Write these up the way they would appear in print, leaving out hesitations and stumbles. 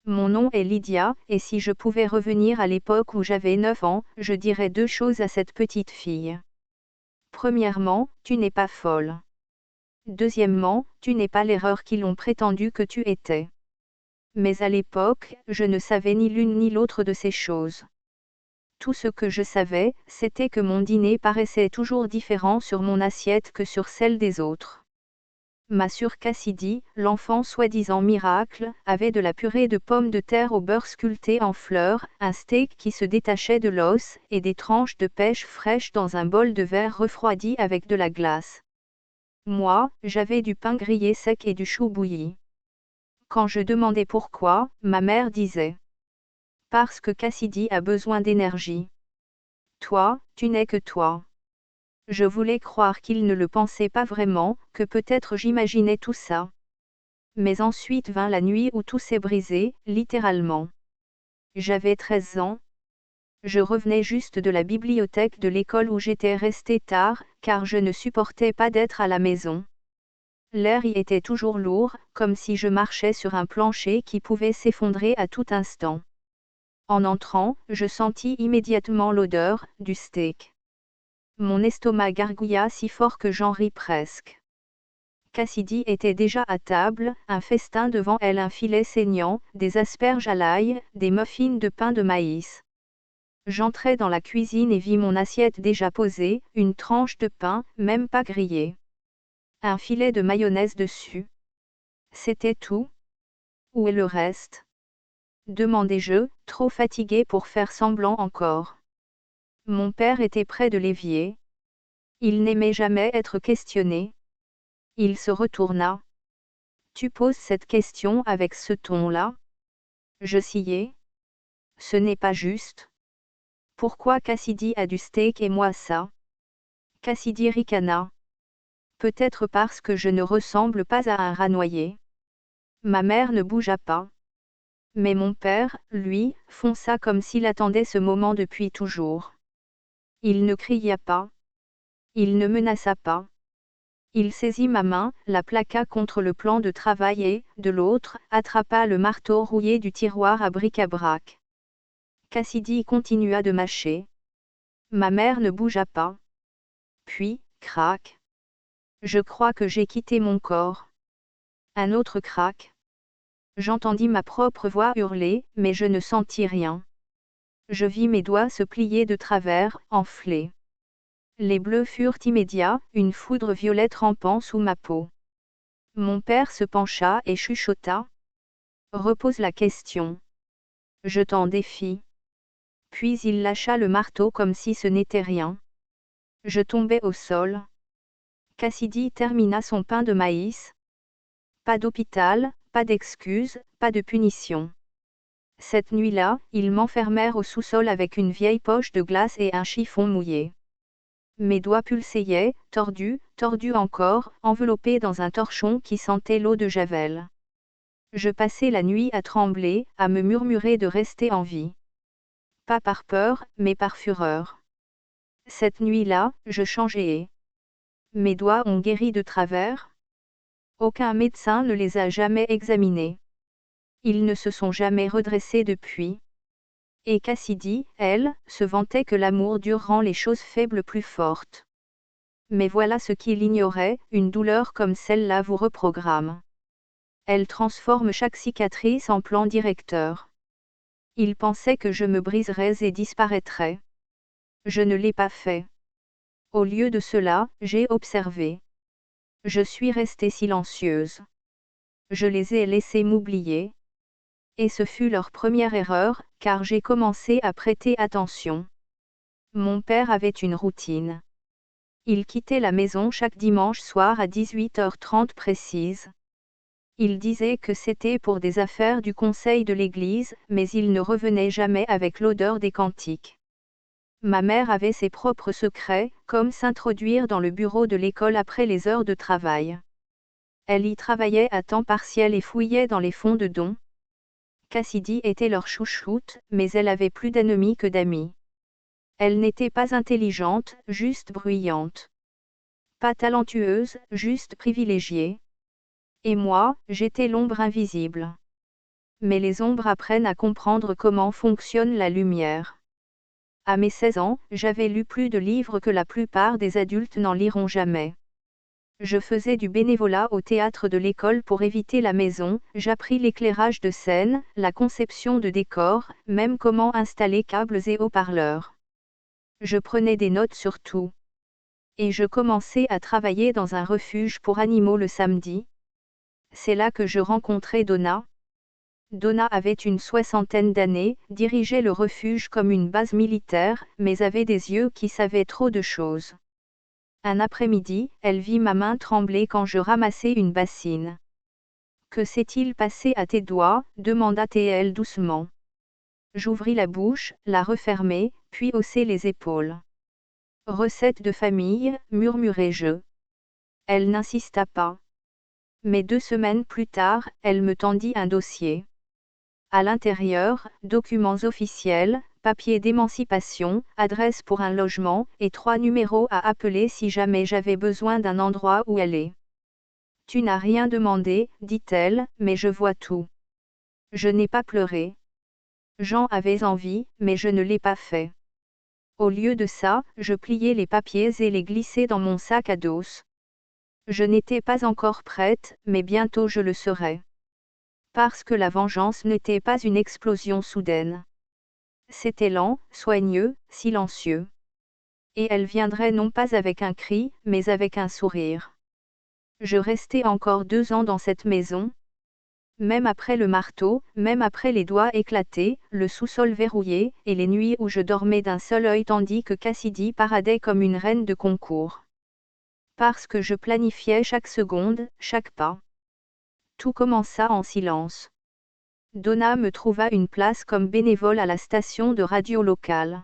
Mon nom est Lydia, et si je pouvais revenir à l'époque où j'avais 9 ans, je dirais 2 choses à cette petite fille. Premièrement, tu n'es pas folle. Deuxièmement, tu n'es pas l'erreur qu'ils ont prétendu que tu étais. Mais à l'époque, je ne savais ni l'une ni l'autre de ces choses. Tout ce que je savais, c'était que mon dîner paraissait toujours différent sur mon assiette que sur celle des autres. Ma sœur Cassidy, l'enfant soi-disant miracle, avait de la purée de pommes de terre au beurre sculpté en fleurs, un steak qui se détachait de l'os, et des tranches de pêche fraîche dans un bol de verre refroidi avec de la glace. Moi, j'avais du pain grillé sec et du chou bouilli. Quand je demandais pourquoi, ma mère disait: parce que Cassidy a besoin d'énergie. Toi, tu n'es que toi. Je voulais croire qu'il ne le pensait pas vraiment, que peut-être j'imaginais tout ça. Mais ensuite vint la nuit où tout s'est brisé, littéralement. J'avais 13 ans. Je revenais juste de la bibliothèque de l'école où j'étais restée tard, car je ne supportais pas d'être à la maison. L'air y était toujours lourd, comme si je marchais sur un plancher qui pouvait s'effondrer à tout instant. En entrant, je sentis immédiatement l'odeur du steak. Mon estomac gargouilla si fort que j'en ris presque. Cassidy était déjà à table, un festin devant elle, un filet saignant, des asperges à l'ail, des muffins de pain de maïs. J'entrai dans la cuisine et vis mon assiette déjà posée, une tranche de pain, même pas grillée. Un filet de mayonnaise dessus. C'était tout? Où est le reste? Demandai-je, trop fatigué pour faire semblant encore. Mon père était près de l'évier. Il n'aimait jamais être questionné. Il se retourna. Tu poses cette question avec ce ton-là? Je sciai. Ce n'est pas juste. Pourquoi Cassidy a du steak et moi ça? Cassidy ricana. Peut-être parce que je ne ressemble pas à un rat noyé. Ma mère ne bougea pas. Mais mon père, lui, fonça comme s'il attendait ce moment depuis toujours. Il ne cria pas. Il ne menaça pas. Il saisit ma main, la plaqua contre le plan de travail et, de l'autre, attrapa le marteau rouillé du tiroir à bric-à-brac. Cassidy continua de mâcher. Ma mère ne bougea pas. Puis, crac. Je crois que j'ai quitté mon corps. Un autre crac. J'entendis ma propre voix hurler, mais je ne sentis rien. Je vis mes doigts se plier de travers, enflés. Les bleus furent immédiats, une foudre violette rampant sous ma peau. Mon père se pencha et chuchota. Repose la question. Je t'en défie. Puis il lâcha le marteau comme si ce n'était rien. Je tombai au sol. Cassidy termina son pain de maïs. Pas d'hôpital, pas d'excuses, pas de punition. Cette nuit-là, ils m'enfermèrent au sous-sol avec une vieille poche de glace et un chiffon mouillé. Mes doigts pulsaillaient, tordus encore, enveloppés dans un torchon qui sentait l'eau de javel. Je passai la nuit à trembler, à me murmurer de rester en vie. Pas par peur, mais par fureur. Cette nuit-là, je changeai. Mes doigts ont guéri de travers? Aucun médecin ne les a jamais examinés. Ils ne se sont jamais redressés depuis. Et Cassidy, elle, se vantait que l'amour dur rend les choses faibles plus fortes. Mais voilà ce qu'il ignorait, une douleur comme celle-là vous reprogramme. Elle transforme chaque cicatrice en plan directeur. Il pensait que je me briserais et disparaîtrais. Je ne l'ai pas fait. Au lieu de cela, j'ai observé. Je suis restée silencieuse. Je les ai laissés m'oublier. Et ce fut leur première erreur, car j'ai commencé à prêter attention. Mon père avait une routine. Il quittait la maison chaque dimanche soir à 18h30 précise. Il disait que c'était pour des affaires du conseil de l'église, mais il ne revenait jamais avec l'odeur des cantiques. Ma mère avait ses propres secrets, comme s'introduire dans le bureau de l'école après les heures de travail. Elle y travaillait à temps partiel et fouillait dans les fonds de dons. Cassidy était leur chouchoute, mais elle avait plus d'ennemis que d'amis. Elle n'était pas intelligente, juste bruyante. Pas talentueuse, juste privilégiée. Et moi, j'étais l'ombre invisible. Mais les ombres apprennent à comprendre comment fonctionne la lumière. À mes 16 ans, j'avais lu plus de livres que la plupart des adultes n'en liront jamais. Je faisais du bénévolat au théâtre de l'école pour éviter la maison, j'appris l'éclairage de scène, la conception de décors, même comment installer câbles et haut-parleurs. Je prenais des notes sur tout. Et je commençais à travailler dans un refuge pour animaux le samedi. C'est là que je rencontrai Donna. Donna avait une 60aine d'années, dirigeait le refuge comme une base militaire, mais avait des yeux qui savaient trop de choses. Un après-midi, elle vit ma main trembler quand je ramassais une bassine. « Que s'est-il passé à tes doigts » demanda-t-elle doucement. J'ouvris la bouche, la refermai, puis haussai les épaules. « Recette de famille » murmurai-je. Elle n'insista pas. Mais 2 semaines plus tard, elle me tendit un dossier. À l'intérieur, documents officiels, papier d'émancipation, adresse pour un logement, et 3 numéros à appeler si jamais j'avais besoin d'un endroit où aller. « Tu n'as rien demandé, dit-elle, mais je vois tout. » Je n'ai pas pleuré. J'en avais envie, mais je ne l'ai pas fait. Au lieu de ça, je pliai les papiers et les glissai dans mon sac à dos. Je n'étais pas encore prête, mais bientôt je le serais. Parce que la vengeance n'était pas une explosion soudaine. C'était lent, soigneux, silencieux. Et elle viendrait non pas avec un cri, mais avec un sourire. Je restai encore 2 ans dans cette maison. Même après le marteau, même après les doigts éclatés, le sous-sol verrouillé, et les nuits où je dormais d'un seul œil tandis que Cassidy paradait comme une reine de concours. Parce que je planifiais chaque seconde, chaque pas. Tout commença en silence. Donna me trouva une place comme bénévole à la station de radio locale.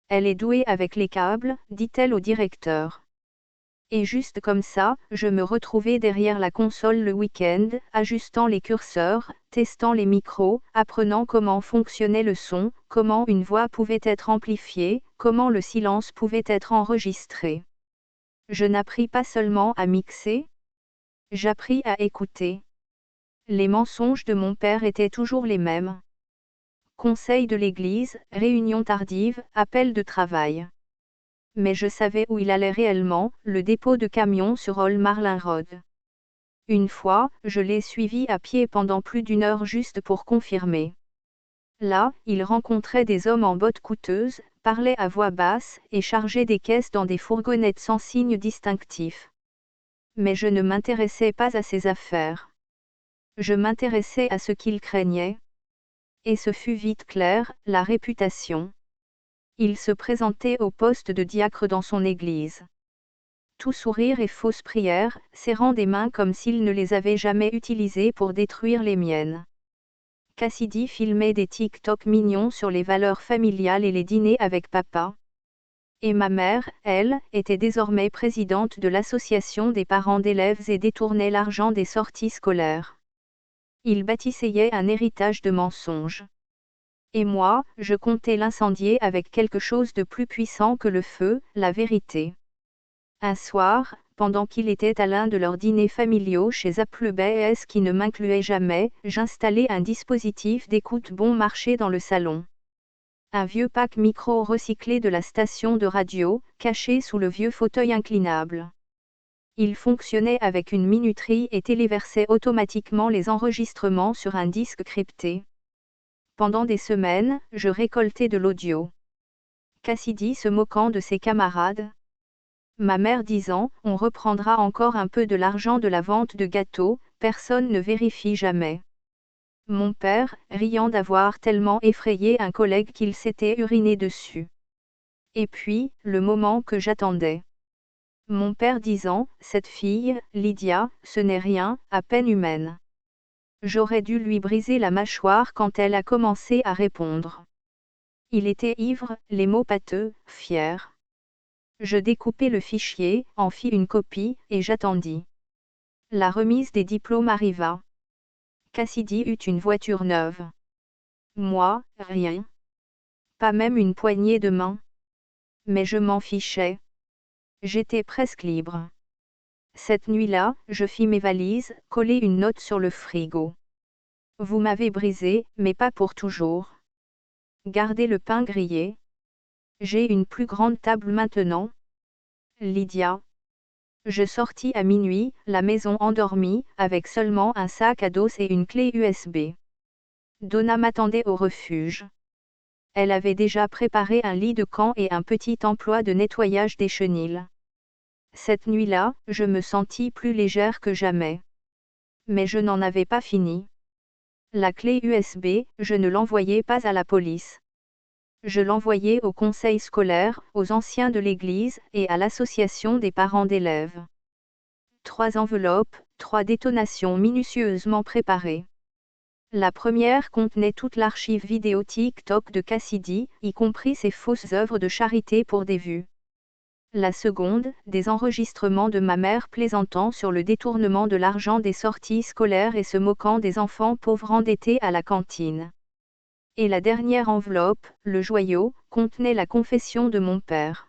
Elle est douée avec les câbles, dit-elle au directeur. Et juste comme ça, je me retrouvais derrière la console le week-end, ajustant les curseurs, testant les micros, apprenant comment fonctionnait le son, comment une voix pouvait être amplifiée, comment le silence pouvait être enregistré. Je n'appris pas seulement à mixer, j'appris à écouter. Les mensonges de mon père étaient toujours les mêmes. Conseil de l'église, réunion tardive, appel de travail. Mais je savais où il allait réellement, le dépôt de camions sur Old Marlin Road. Une fois, je l'ai suivi à pied pendant plus d'1 heure juste pour confirmer. Là, il rencontrait des hommes en bottes coûteuses, parlait à voix basse, et chargeait des caisses dans des fourgonnettes sans signe distinctif. Mais je ne m'intéressais pas à ces affaires. Je m'intéressais à ce qu'il craignait. Et ce fut vite clair, la réputation. Il se présentait au poste de diacre dans son église. Tout sourire et fausse prière, serrant des mains comme s'il ne les avait jamais utilisées pour détruire les miennes. Cassidy filmait des TikTok mignons sur les valeurs familiales et les dîners avec papa. Et ma mère, elle, était désormais présidente de l'association des parents d'élèves et détournait l'argent des sorties scolaires. Il bâtissait un héritage de mensonges. Et moi, je comptais l'incendier avec quelque chose de plus puissant que le feu, la vérité. Un soir, pendant qu'il était à l'un de leurs dîners familiaux chez Applebys qui ne m'incluait jamais, j'installai un dispositif d'écoute bon marché dans le salon. Un vieux pack micro recyclé de la station de radio, caché sous le vieux fauteuil inclinable. Il fonctionnait avec une minuterie et téléversait automatiquement les enregistrements sur un disque crypté. Pendant des semaines, je récoltais de l'audio. Cassidy se moquant de ses camarades. Ma mère disant, on reprendra encore un peu de l'argent de la vente de gâteaux, personne ne vérifie jamais. Mon père, riant d'avoir tellement effrayé un collègue qu'il s'était uriné dessus. Et puis, le moment que j'attendais. Mon père disant, cette fille, Lydia, ce n'est rien, à peine humaine. J'aurais dû lui briser la mâchoire quand elle a commencé à répondre. Il était ivre, les mots pâteux, fier. Je découpai le fichier, en fis une copie, et j'attendis. La remise des diplômes arriva. Cassidy eut une voiture neuve. Moi, rien. Pas même une poignée de main. Mais je m'en fichais. J'étais presque libre. Cette nuit-là, je fis mes valises, collai une note sur le frigo. Vous m'avez brisé, mais pas pour toujours. Gardez le pain grillé. J'ai une plus grande table maintenant. Lydia. Je sortis à minuit, la maison endormie, avec seulement un sac à dos et une clé USB. Donna m'attendait au refuge. Elle avait déjà préparé un lit de camp et un petit emploi de nettoyage des chenilles. Cette nuit-là, je me sentis plus légère que jamais. Mais je n'en avais pas fini. La clé USB, je ne l'envoyais pas à la police. Je l'envoyais au conseil scolaire, aux anciens de l'église, et à l'association des parents d'élèves. 3 enveloppes, 3 détonations minutieusement préparées. La première contenait toute l'archive vidéo TikTok de Cassidy, y compris ses fausses œuvres de charité pour des vues. La seconde, des enregistrements de ma mère plaisantant sur le détournement de l'argent des sorties scolaires et se moquant des enfants pauvres endettés à la cantine. Et la dernière enveloppe, le joyau, contenait la confession de mon père.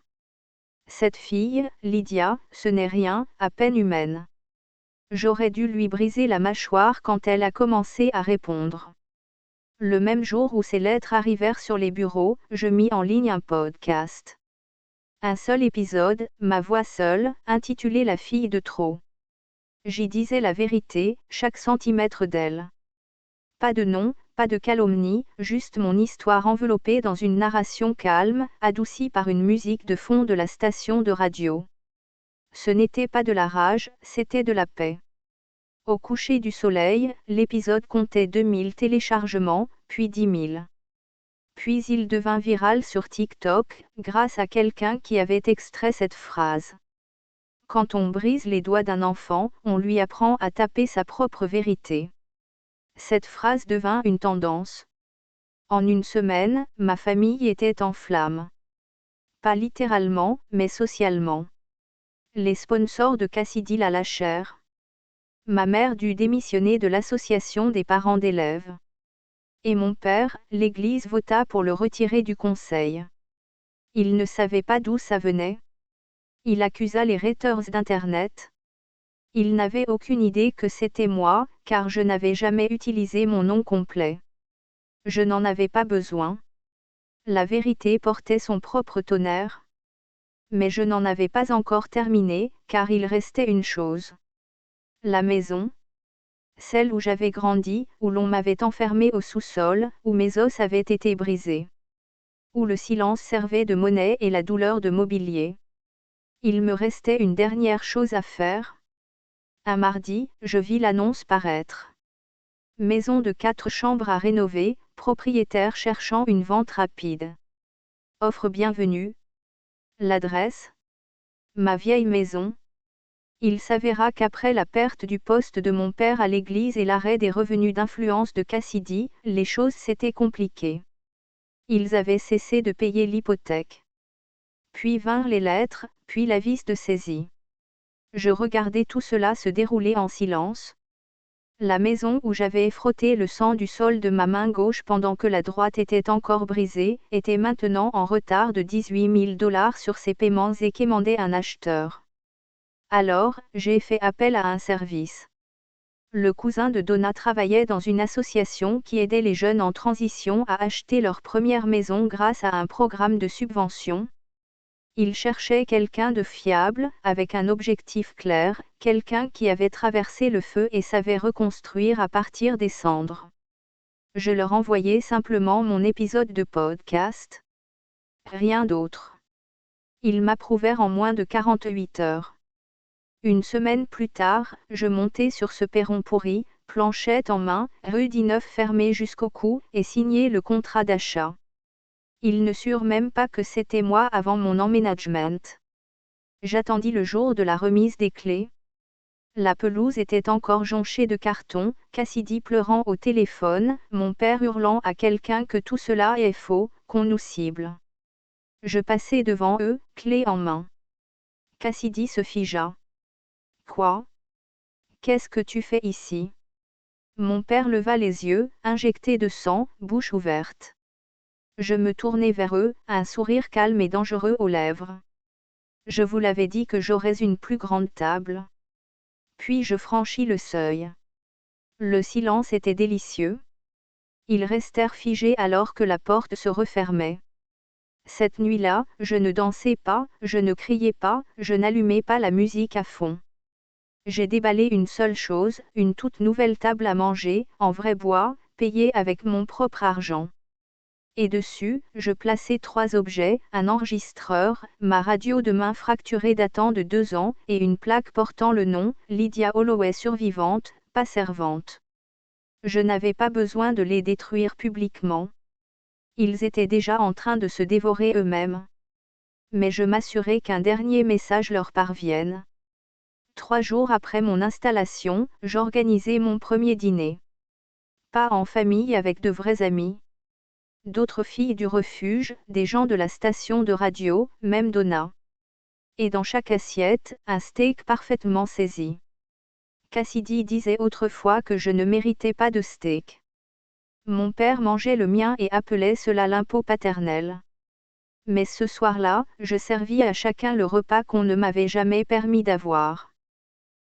Cette fille, Lydia, ce n'est rien, à peine humaine. J'aurais dû lui briser la mâchoire quand elle a commencé à répondre. Le même jour où ces lettres arrivèrent sur les bureaux, je mis en ligne un podcast. Un seul épisode, ma voix seule, intitulé La fille de trop. J'y disais la vérité, chaque centimètre d'elle. Pas de nom, pas de calomnie, juste mon histoire enveloppée dans une narration calme, adoucie par une musique de fond de la station de radio. Ce n'était pas de la rage, c'était de la paix. Au coucher du soleil, l'épisode comptait 2000 téléchargements, puis 10 000. Puis il devint viral sur TikTok, grâce à quelqu'un qui avait extrait cette phrase. Quand on brise les doigts d'un enfant, on lui apprend à taper sa propre vérité. Cette phrase devint une tendance. En une semaine, ma famille était en flammes. Pas littéralement, mais socialement. Les sponsors de Cassidy la lâchèrent. Ma mère dut démissionner de l'association des parents d'élèves. Et mon père, l'Église vota pour le retirer du conseil. Il ne savait pas d'où ça venait. Il accusa les haters d'Internet. Il n'avait aucune idée que c'était moi, car je n'avais jamais utilisé mon nom complet. Je n'en avais pas besoin. La vérité portait son propre tonnerre. Mais je n'en avais pas encore terminé, car il restait une chose. La maison. Celle où j'avais grandi, où l'on m'avait enfermé au sous-sol, où mes os avaient été brisés. Où le silence servait de monnaie et la douleur de mobilier. Il me restait une dernière chose à faire. Un mardi, je vis l'annonce paraître. Maison de 4 chambres à rénover, propriétaire cherchant une vente rapide. Offre bienvenue. L'adresse. Ma vieille maison. Il s'avéra qu'après la perte du poste de mon père à l'église et l'arrêt des revenus d'influence de Cassidy, les choses s'étaient compliquées. Ils avaient cessé de payer l'hypothèque. Puis vinrent les lettres, puis l'avis de saisie. Je regardais tout cela se dérouler en silence. La maison où j'avais frotté le sang du sol de ma main gauche pendant que la droite était encore brisée, était maintenant en retard de 18 000 $ sur ses paiements et quémandait un acheteur. Alors, j'ai fait appel à un service. Le cousin de Donna travaillait dans une association qui aidait les jeunes en transition à acheter leur première maison grâce à un programme de subvention. Il cherchait quelqu'un de fiable, avec un objectif clair, quelqu'un qui avait traversé le feu et savait reconstruire à partir des cendres. Je leur envoyais simplement mon épisode de podcast. Rien d'autre. Ils m'approuvèrent en moins de 48 heures. Une semaine plus tard, je montais sur ce perron pourri, planchette en main, rue d'I9 fermée jusqu'au cou, et signais le contrat d'achat. Ils ne surent même pas que c'était moi avant mon emménagement. J'attendis le jour de la remise des clés. La pelouse était encore jonchée de cartons, Cassidy pleurant au téléphone, mon père hurlant à quelqu'un que tout cela est faux, qu'on nous cible. Je passai devant eux, clé en main. Cassidy se figea. Quoi? Qu'est-ce que tu fais ici? Mon père leva les yeux, injectés de sang, bouche ouverte. Je me tournai vers eux, un sourire calme et dangereux aux lèvres. Je vous l'avais dit que j'aurais une plus grande table. Puis je franchis le seuil. Le silence était délicieux. Ils restèrent figés alors que la porte se refermait. Cette nuit-là, je ne dansais pas, je ne criais pas, je n'allumais pas la musique à fond. J'ai déballé une seule chose, une toute nouvelle table à manger, en vrai bois, payée avec mon propre argent. Et dessus, je plaçais 3 objets, un enregistreur, ma radio de main fracturée datant de 2 ans, et une plaque portant le nom, Lydia Holloway survivante, pas servante. Je n'avais pas besoin de les détruire publiquement. Ils étaient déjà en train de se dévorer eux-mêmes. Mais je m'assurais qu'un dernier message leur parvienne. 3 jours après mon installation, j'organisais mon premier dîner. Pas en famille avec de vrais amis. D'autres filles du refuge, des gens de la station de radio, même Donna. Et dans chaque assiette, un steak parfaitement saisi. Cassidy disait autrefois que je ne méritais pas de steak. Mon père mangeait le mien et appelait cela l'impôt paternel. Mais ce soir-là, je servis à chacun le repas qu'on ne m'avait jamais permis d'avoir.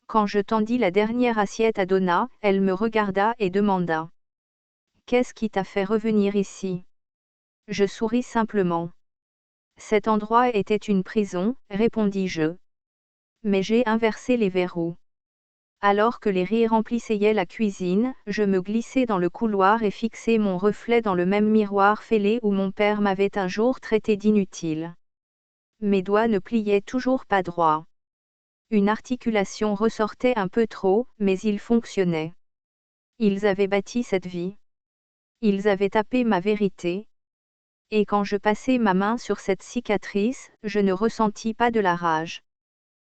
Quand je tendis la dernière assiette à Donna, elle me regarda et demanda: « Qu'est-ce qui t'a fait revenir ici ?» Je souris simplement. « Cet endroit était une prison, » répondis-je. Mais j'ai inversé les verrous. Alors que les rires remplissaient la cuisine, je me glissai dans le couloir et fixai mon reflet dans le même miroir fêlé où mon père m'avait un jour traité d'inutile. Mes doigts ne pliaient toujours pas droit. Une articulation ressortait un peu trop, mais ils fonctionnaient. Ils avaient bâti cette vie. Ils avaient tapé ma vérité. Et quand je passai ma main sur cette cicatrice, je ne ressentis pas de la rage.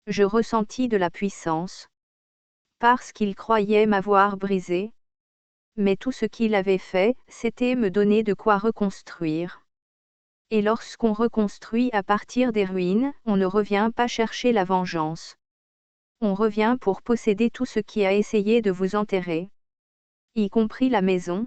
Je ressentis de la puissance. Parce qu'il croyait m'avoir brisé. Mais tout ce qu'il avait fait, c'était me donner de quoi reconstruire. Et lorsqu'on reconstruit à partir des ruines, on ne revient pas chercher la vengeance. On revient pour posséder tout ce qui a essayé de vous enterrer. Y compris la maison.